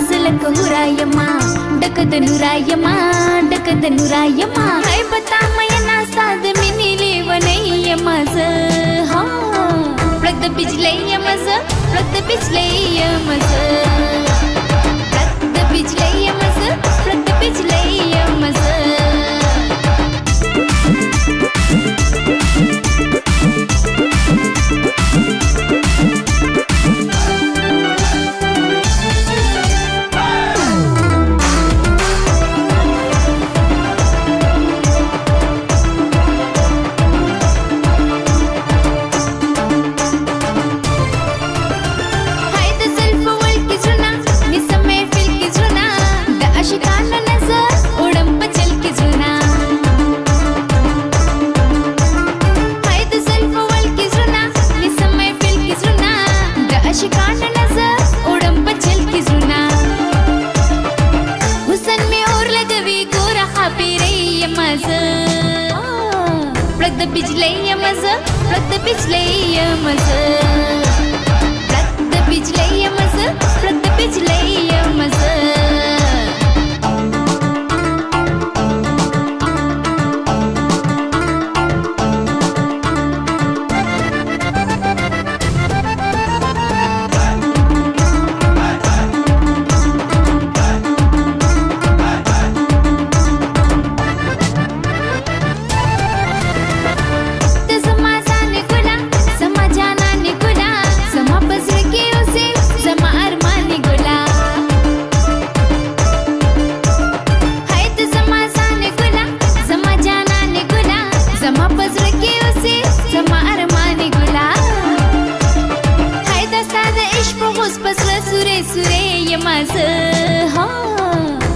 zilaka hurayama dakada nurayama hai bata mayana sad minile vanayama za ha pragda bijlayama za pragda bijlayama za Pragda bijlayama za pragda bijlayama za pragda bijlayama za pragda bijlayama za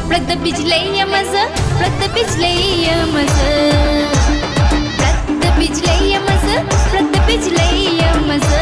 Pragda bijlayama za pragda bijlayama za pragda bijlayama za pragda bijlayama za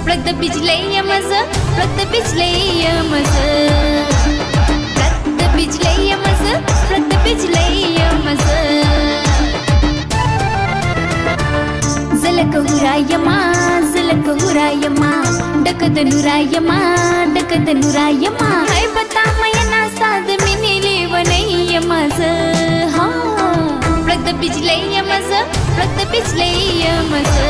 Pragda bijlayama za pragda bijlayama za pragda bijlayama za pragda bijlayama za zilaka hurayama dakada nurayama hai bata mayana sad minile vanayama za ha pragda bijlayama za pragda bijlayama za